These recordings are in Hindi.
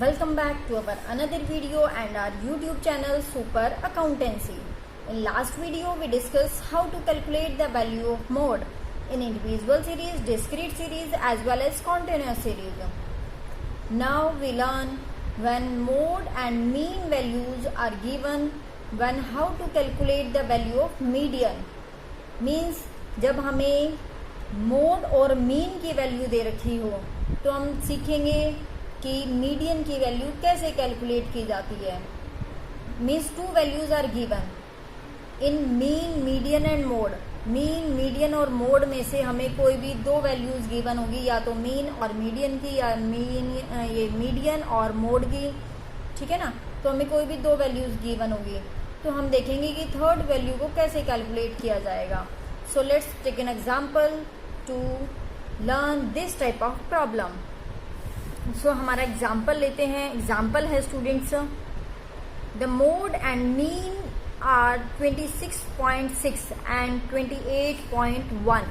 Welcome back to our another video and our YouTube channel Super Accountancy. In last video we discussed how to calculate the value of mode in individual series, discrete series as well as continuous series. Now we learn when mode and mean values are given, when how to calculate the value of median. Means जब हमें मोड और मीन की वैल्यू दे रखी हो तो हम सीखेंगे कि मीडियन की वैल्यू कैसे कैलकुलेट की जाती है. Means two values are given in mean, median and mode. Mean, median और मोड में से हमें कोई भी दो वैल्यूज गिवन होगी, या तो मीन और मीडियन की या मीडियन और मोड की. ठीक है ना. तो हमें कोई भी दो वैल्यूज गिवन होगी तो हम देखेंगे कि थर्ड वैल्यू को कैसे कैलकुलेट किया जाएगा. So let's take an example to learn this type of problem. So हमारा एग्जाम्पल लेते हैं. एग्जाम्पल है students, the mode and mean are 26.6 and 28.1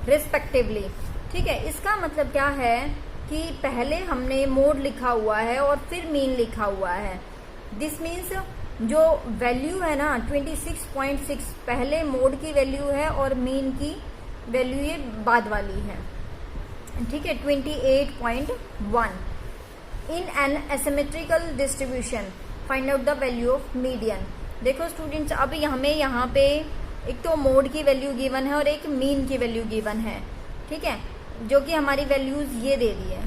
respectively. ठीक है. इसका मतलब क्या है कि पहले हमने मोड लिखा हुआ है और फिर मीन लिखा हुआ है. दिस मीन्स जो वैल्यू है ना 26.6 पहले मोड की वैल्यू है और मीन की वैल्यू ये बाद वाली है. ठीक है. 28.1 in an asymmetrical distribution find out the value of median. देखो स्टूडेंट्स, अब हमें यहाँ पे एक तो मोड की वैल्यू गिवन है और एक मीन की वैल्यू गिवन है. ठीक है. जो कि हमारी वैल्यूज ये दे दी है.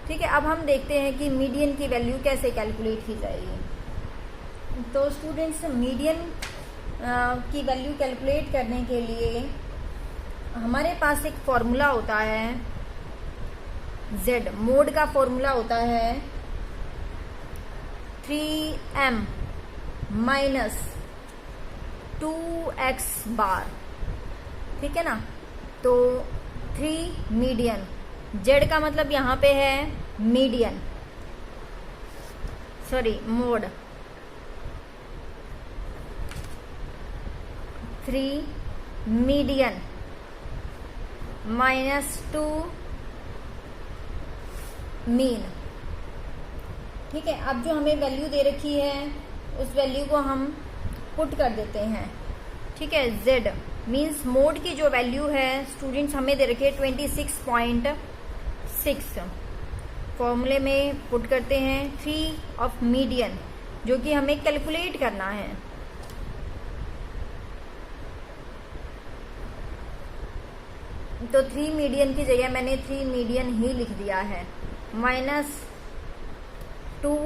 ठीक है. अब हम देखते हैं कि मीडियन की वैल्यू कैसे कैलकुलेट की जाएगी. तो स्टूडेंट्स, मीडियन की वैल्यू कैलकुलेट करने के लिए हमारे पास एक फॉर्मूला होता है Z. मोड का फॉर्मूला होता है 3m माइनस 2x बार. ठीक है ना. तो 3 मीडियन, Z का मतलब यहाँ पे है median, sorry mode. 3 median minus 2 mean. ठीक है. अब जो हमें वैल्यू दे रखी है उस वैल्यू को हम पुट कर देते हैं. ठीक है. Z मीन्स मोड की जो वैल्यू है स्टूडेंट्स हमें दे रखी है 26.6. फॉर्मूले में पुट करते हैं 3 ऑफ मीडियन जो कि हमें कैलकुलेट करना है. तो 3 मीडियन की जगह मैंने 3 मीडियन ही लिख दिया है. Minus 2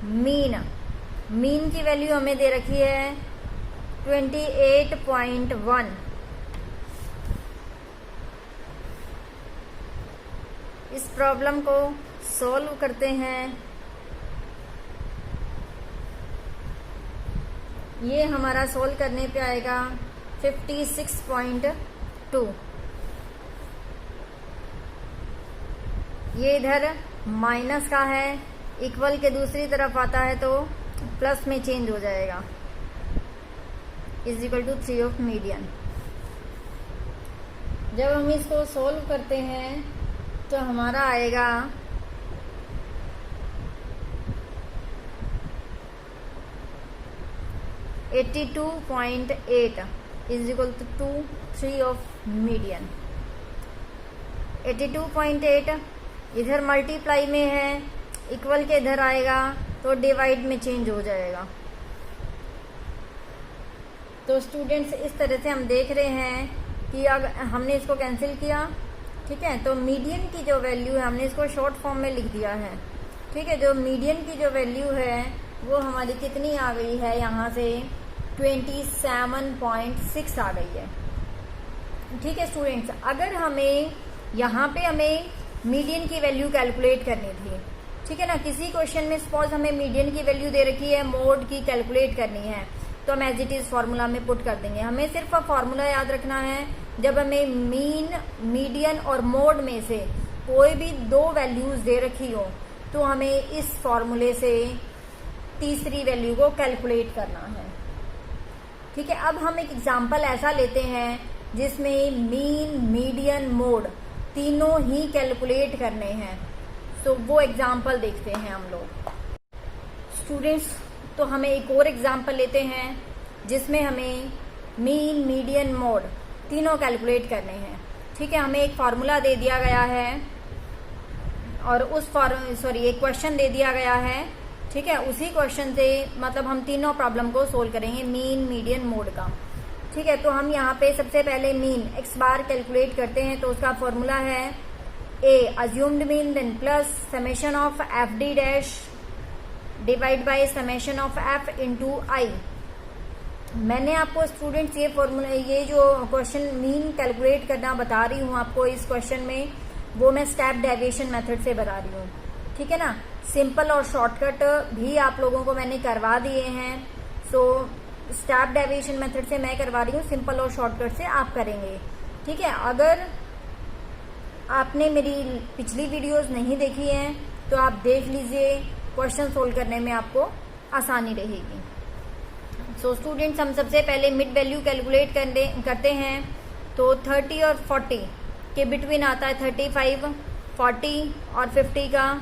mean. मीन की वैल्यू हमें दे रखी है 28.1. इस प्रॉब्लम को सॉल्व करते हैं. ये हमारा सॉल्व करने पे आएगा 56.2. ये इधर माइनस का है, इक्वल के दूसरी तरफ आता है तो प्लस में चेंज हो जाएगा. Is equal to 3 of median. जब हम इसको सोल्व करते हैं तो हमारा आएगा 82.8 is equal to 3 of median. 82.8 इधर मल्टीप्लाई में है, इक्वल के इधर आएगा तो डिवाइड में चेंज हो जाएगा. तो स्टूडेंट्स इस तरह से हम देख रहे हैं कि अगर हमने इसको कैंसिल किया, ठीक है, तो मीडियन की जो वैल्यू है हमने इसको शॉर्ट फॉर्म में लिख दिया है. ठीक है. जो मीडियन की जो वैल्यू है वो हमारी कितनी आ गई है, यहाँ से 27.6 आ गई है. ठीक है स्टूडेंट्स. अगर हमें यहाँ पे हमें मीडियन की वैल्यू कैलकुलेट करनी थी, ठीक है ना, किसी क्वेश्चन में सपोज हमें मीडियन की वैल्यू दे रखी है, मोड की कैलकुलेट करनी है, तो हम एज इट इज फॉर्मूला में पुट कर देंगे. हमें सिर्फ फॉर्मूला याद रखना है. जब हमें मीन, मीडियन और मोड में से कोई भी दो वैल्यूज दे रखी हो तो हमें इस फॉर्मूले से तीसरी वैल्यू को कैलकुलेट करना है. ठीक है. अब हम एक एग्जाम्पल ऐसा लेते हैं जिसमें मीन, मीडियन, मोड तीनों ही कैलकुलेट करने हैं. सो वो एग्जाम्पल देखते हैं हम लोग. स्टूडेंट्स, तो हमें एक और एग्जांपल लेते हैं जिसमें हमें मीन, मीडियन, मोड तीनों कैलकुलेट करने हैं। ठीक है, हमें एक फार्मूला दे दिया गया है और एक क्वेश्चन दे दिया गया है। ठीक है, उसी क्वेश्चन से मतलब हम तीनों प्रॉब्लम को सोल्व करेंगे, मीन, मीडियन, मोड का। ठीक है, तो हम यहाँ पे सबसे पहले मीन x बार कैलकुलेट करते हैं। तो उसका फॉर्मूला है a assumed mean then plus summation of F D dash divide by summation of f into i. मैंने आपको स्टूडेंट्स ये फॉर्मूला, ये जो क्वेश्चन मीन कैलकुलेट करना बता रही हूँ आपको इस क्वेश्चन में, वो मैं स्टेप डेविएशन मेथड से बता रही हूँ। ठीक है ना, सिंपल और शॉर्टकट भी आप लोगों को मैंने करवा दिए हैं। सो स्टेप डेविएशन मेथड से मैं करवा रही हूँ, सिंपल और शॉर्टकट से आप करेंगे। ठीक है, अगर आपने मेरी पिछली वीडियोस नहीं देखी हैं तो आप देख लीजिए, क्वेश्चन सोल्व करने में आपको आसानी रहेगी। सो स्टूडेंट्स, हम सबसे पहले मिड वैल्यू कैलकुलेट करते हैं। तो 30 और 40 के बिटवीन आता है 35, 40 और 50 का।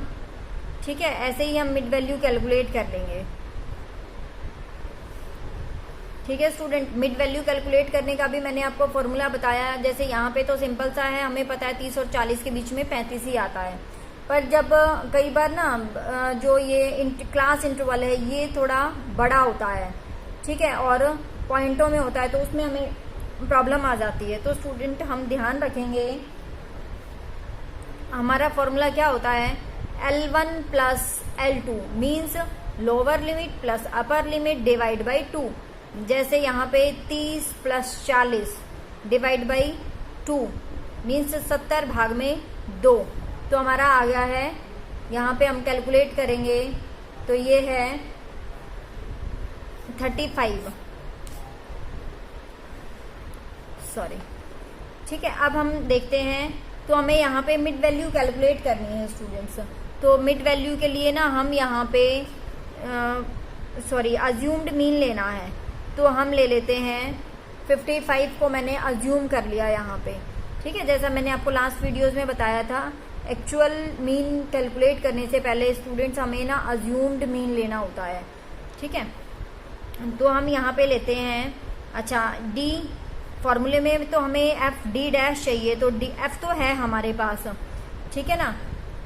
ठीक है, ऐसे ही हम मिड वैल्यू कैलकुलेट कर लेंगे। ठीक है स्टूडेंट, मिड वैल्यू कैलकुलेट करने का भी मैंने आपको फॉर्मूला बताया। जैसे यहाँ पे तो सिंपल सा है, हमें पता है 30 और 40 के बीच में 35 ही आता है। पर जब कई बार ना जो ये क्लास इंटरवल है ये थोड़ा बड़ा होता है, ठीक है, और पॉइंटों में होता है, तो उसमें हमें प्रॉब्लम आ जाती है। तो स्टूडेंट हम ध्यान रखेंगे, हमारा फॉर्मूला क्या होता है, L1 plus L2 means lower limit plus upper limit divide by 2। जैसे यहाँ पे 30 प्लस 40 डिवाइड बाई 2 मीन्स 70 भाग में 2। तो हमारा आ गया है, यहाँ पे हम कैलकुलेट करेंगे तो ये है 35। सॉरी, ठीक है, अब हम देखते हैं। तो हमें यहाँ पे मिड वैल्यू कैलकुलेट करनी है स्टूडेंट्स। तो मिड वैल्यू के लिए ना हम यहाँ पे अज्यूम्ड मीन लेना है। तो हम ले लेते हैं 55 को मैंने अज्यूम कर लिया यहाँ पे। ठीक है, जैसा मैंने आपको लास्ट वीडियोस में बताया था, एक्चुअल मीन कैलकुलेट करने से पहले स्टूडेंट्स हमें ना अज्यूम्ड मीन लेना होता है। ठीक है, तो हम यहाँ पे लेते हैं, अच्छा डी फॉर्मूले में तो हमें एफ डी डैश चाहिए, तो डी एफ तो है हमारे पास, ठीक है ना,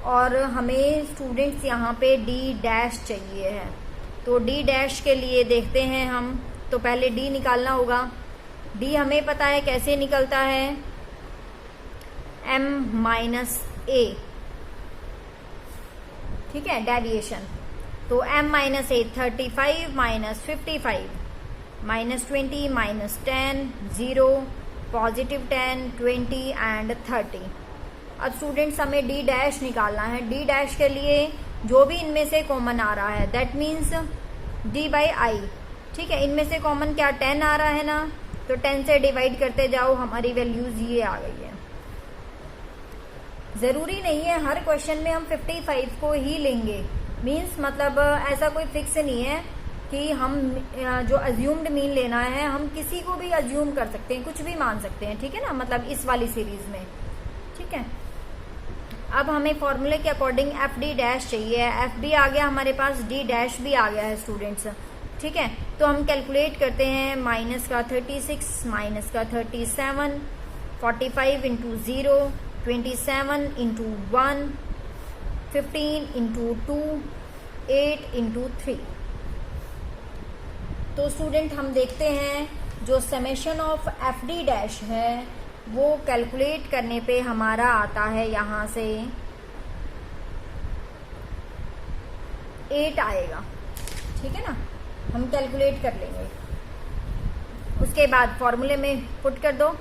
और हमें स्टूडेंट्स यहाँ पे डी डैश चाहिए है। तो डी डैश के लिए देखते हैं हम, तो पहले डी निकालना होगा। डी हमें पता है कैसे निकलता है, m माइनस ए। ठीक है, डेविएशन। तो m minus A 35 minus 55 minus 20 minus 10 0 positive 10 20 and 30। अब स्टूडेंट्स हमें डी डैश निकालना है। डी डैश के लिए जो भी इनमें से कॉमन आ रहा है that means D by I. ठीक है, इनमें से कॉमन क्या 10 आ रहा है ना, तो 10 से डिवाइड करते जाओ, हमारी वैल्यूज ये आ गई है। जरूरी नहीं है हर क्वेश्चन में हम 55 को ही लेंगे, मीन्स मतलब ऐसा कोई फिक्स नहीं है कि हम जो अज्यूम्ड मीन लेना है हम किसी को भी अज्यूम कर सकते हैं, कुछ भी मान सकते हैं। ठीक है ना, मतलब इस वाली सीरीज में। ठीक है, अब हमें फॉर्मूले के अकॉर्डिंग एफ डी डैश चाहिए। एफ भी आ गया हमारे पास, डी डैश भी आ गया है स्टूडेंट्स। ठीक है, तो हम कैलकुलेट करते हैं, माइनस का 36 माइनस का 37 45 इंटू 0 27 इंटू 1 15 इंटू 2 8 इंटू 3। तो स्टूडेंट हम देखते हैं जो summation of F D dash है वो कैलकुलेट करने पे हमारा आता है यहाँ से 8 आएगा। ठीक है ना, हम कैलकुलेट कर लेंगे। उसके बाद फॉर्मूले में पुट कर दो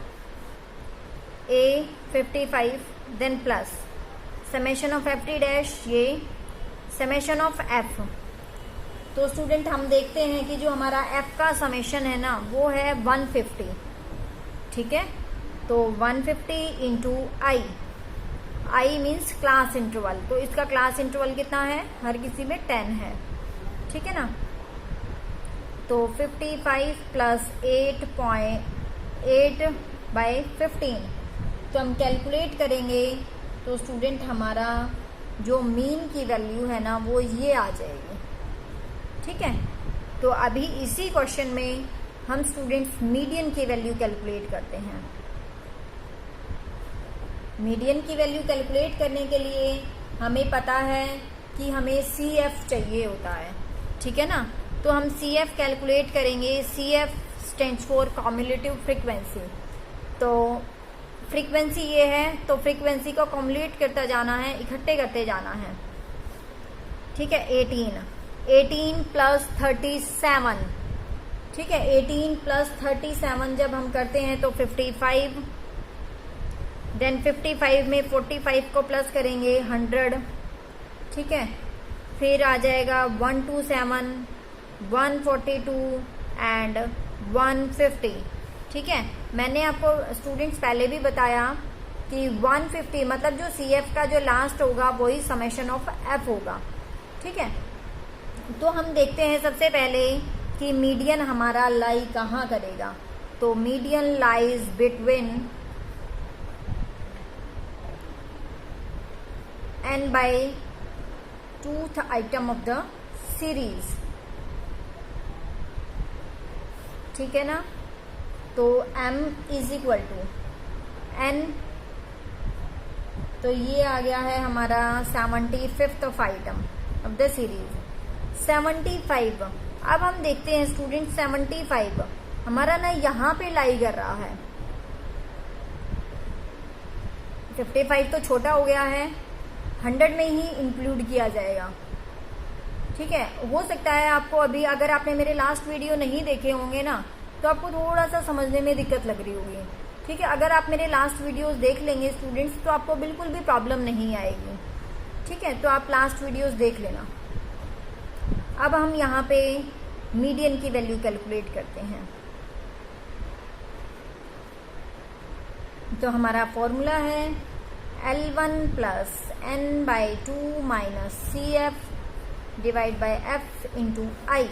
a 55 then plus summation of F D dash, ये समेशन ऑफ f। तो स्टूडेंट हम देखते हैं कि जो हमारा f का समेशन है ना वो है 150। ठीक है, तो 150 into I, I means class interval, तो इसका क्लास इंटरवल कितना है, हर किसी में 10 है। ठीक है ना, तो 55 प्लस 8.8 बाई 15। तो हम कैलकुलेट करेंगे तो स्टूडेंट हमारा जो मीन की वैल्यू है ना वो ये आ जाएगी। ठीक है। तो अभी इसी क्वेश्चन में हम स्टूडेंट्स मीडियन की वैल्यू कैलकुलेट करते हैं। मीडियन की वैल्यू कैलकुलेट करने के लिए हमें पता है कि हमें CF चाहिए होता है, ठीक है ना। तो हम CF कैलकुलेट करेंगे। CF stands for cumulative frequency. तो फ्रीक्वेंसी ये है, तो फ्रीक्वेंसी को कम्युलेट करता जाना है, इकट्ठे करते जाना है, ठीक है। 18 प्लस 37, ठीक है। 18 प्लस 37 जब हम करते हैं तो 55, देन 55 में 45 को प्लस करेंगे 100, ठीक है। फिर आ जाएगा 127, 142 एंड 150, ठीक है। मैंने आपको स्टूडेंट्स पहले भी बताया कि 150 मतलब जो CF का जो लास्ट होगा वही समेशन ऑफ F होगा, ठीक है। तो हम देखते हैं सबसे पहले कि मीडियन हमारा लाई कहाँ करेगा। तो median lies between n by 2th item of the series, ठीक है ना। तो m इज इक्वल टू n, तो ये आ गया है हमारा 75th of item of the series 75। अब हम देखते हैं स्टूडेंट 75 हमारा ना यहाँ पे लाई कर रहा है। 55 तो छोटा हो गया है, 100 में ही इंक्लूड किया जाएगा, ठीक है। हो सकता है आपको अभी अगर आपने मेरे लास्ट वीडियो नहीं देखे होंगे ना तो आपको थोड़ा सा समझने में दिक्कत लग रही होगी, ठीक है। अगर आप मेरे लास्ट वीडियोस देख लेंगे स्टूडेंट्स तो आपको बिल्कुल भी प्रॉब्लम नहीं आएगी, ठीक है। तो आप लास्ट वीडियोस देख लेना। अब हम यहाँ पे मीडियन की वैल्यू कैलकुलेट करते हैं। तो हमारा फॉर्मूला है L1 plus n by 2 minus CF divide by F into I।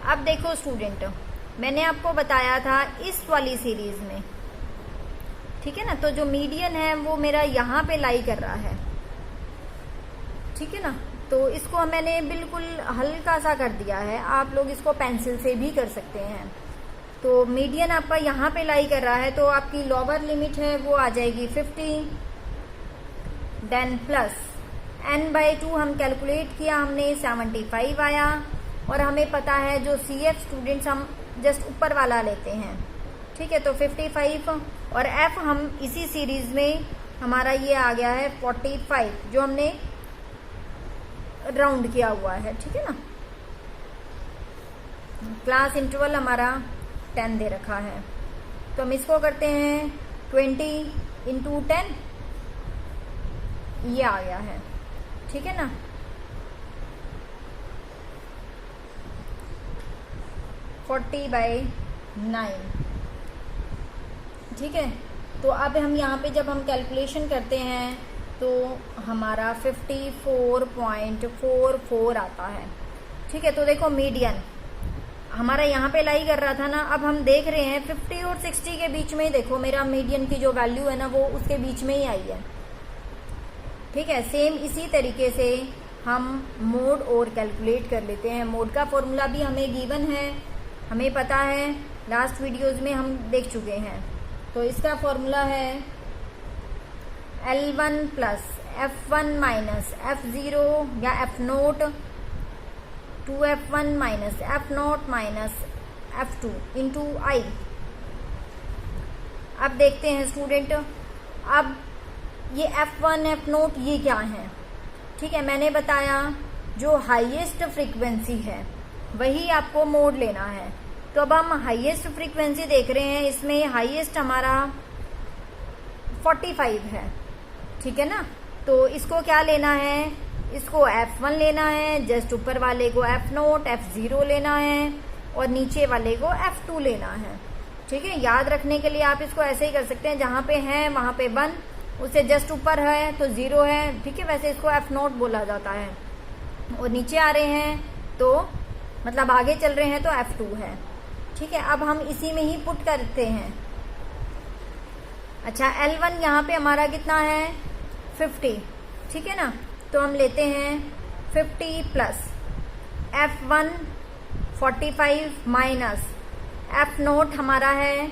अब देखो स्टूडेंट, मैंने आपको बताया था इस वाली सीरीज में, ठीक है ना। तो जो मीडियन है वो मेरा यहाँ पे लाई कर रहा है, ठीक है ना। तो इसको मैंने बिल्कुल हल्का सा कर दिया है, आप लोग इसको पेंसिल से भी कर सकते हैं। तो मीडियन आपका यहाँ पे लाई कर रहा है, तो आपकी लोअर लिमिट है वो आ जाएगी 50, देन प्लस n बाई 2 हम कैलकुलेट किया हमने 75 आया, और हमें पता है जो CF स्टूडेंट्स हम जस्ट ऊपर वाला लेते हैं, ठीक है। तो 55 और F हम इसी सीरीज में हमारा ये आ गया है 45 जो हमने राउंड किया हुआ है, ठीक है ना। क्लास इंटरवल हमारा 10 दे रखा है, तो हम इसको करते हैं 20 इंटू 10, ये आ गया है, ठीक है ना। फोर्टी बाई 9, ठीक है। तो अब हम यहाँ पे जब हम कैलकुलेशन करते हैं तो हमारा 54.44 आता है, ठीक है। तो देखो मीडियन हमारा यहाँ पे लाई कर रहा था ना, अब हम देख रहे हैं 50 और 60 के बीच में ही देखो मेरा मीडियन की जो वैल्यू है ना वो उसके बीच में ही आई है, ठीक है। सेम इसी तरीके से हम मोड और कैलकुलेट कर लेते हैं। मोड का फॉर्मूला भी हमें गिवन है, हमें पता है, लास्ट वीडियोस में हम देख चुके हैं। तो इसका फॉर्मूला है L1 plus F1 minus F0 या F0 2F1 minus F0 minus F2 into I। अब देखते हैं स्टूडेंट, अब ये F1 F0 ये क्या है, ठीक है। मैंने बताया जो हाईएस्ट फ्रीक्वेंसी है वही आपको मोड लेना है। तो अब हम हाईएस्ट फ्रीक्वेंसी देख रहे हैं, इसमें हाईएस्ट हमारा 45 है, ठीक है ना। तो इसको क्या लेना है, इसको F1 लेना है, जस्ट ऊपर वाले को F0 F0 लेना है और नीचे वाले को F2 लेना है, ठीक है। याद रखने के लिए आप इसको ऐसे ही कर सकते हैं, जहां पे है वहां पे 1, उससे जस्ट ऊपर है तो 0 है, ठीक है। वैसे इसको F0 बोला जाता है, और नीचे आ रहे हैं तो मतलब आगे चल रहे हैं तो F2 है, ठीक है। अब हम इसी में ही पुट करते हैं। अच्छा, L1 यहाँ पे हमारा कितना है 50, ठीक है ना। तो हम लेते हैं 50 प्लस F1 45 माइनस F0 हमारा है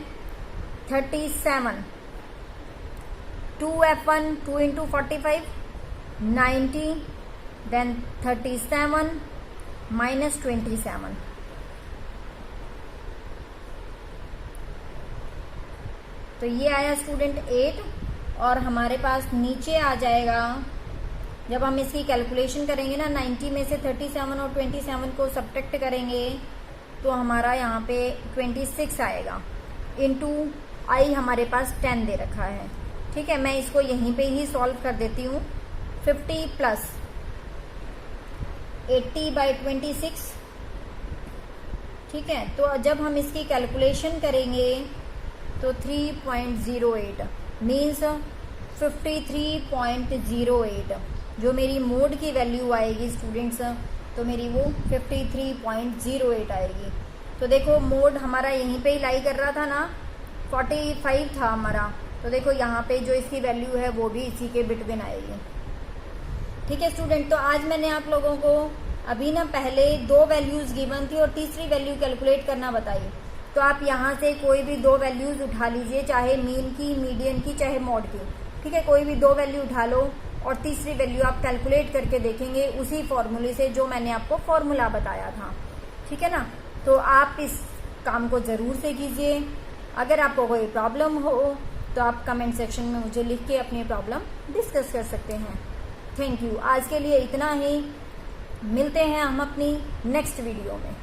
37, 2F1 2 इंटू 45 90, देन 37 माइनस 27, तो ये आया स्टूडेंट 8। और हमारे पास नीचे आ जाएगा, जब हम इसकी कैलकुलेशन करेंगे ना 90 में से 37 और 27 को सब्ट्रैक्ट करेंगे तो हमारा यहाँ पे 26 आएगा, इंटू आई हमारे पास 10 दे रखा है। ठीक है, मैं इसको यहीं पे ही सॉल्व कर देती हूँ। 50 प्लस 80/26। ठीक है, तो जब हम इसकी कैलकुलेशन करेंगे तो 3.08 मीन्स 53.08 जो मेरी मोड की वैल्यू आएगी स्टूडेंट्स, तो मेरी वो 53.08 आएगी। तो देखो मोड हमारा यहीं पे ही लाई कर रहा था ना, 45 था हमारा, तो देखो यहाँ पे जो इसकी वैल्यू है वो भी इसी के बिटवीन आएगी। ठीक है स्टूडेंट, तो आज मैंने आप लोगों को अभी ना पहले 2 वैल्यूज गिवन थी और तीसरी वैल्यू कैलकुलेट करना बताई। तो आप यहाँ से कोई भी 2 वैल्यूज उठा लीजिए, चाहे मीन की, मीडियन की, चाहे मॉड की। ठीक है, कोई भी 2 वैल्यू उठा लो और तीसरी वैल्यू आप कैलकुलेट करके देखेंगे उसी फॉर्मूले से जो मैंने आपको फॉर्मूला बताया था। ठीक है ना, तो आप इस काम को जरूर से कीजिए। अगर आपको कोई प्रॉब्लम हो तो आप कमेंट सेक्शन में मुझे लिख के अपनी प्रॉब्लम डिस्कस कर सकते हैं। थैंक यू, आज के लिए इतना ही। मिलते हैं हम अपनी नेक्स्ट वीडियो में।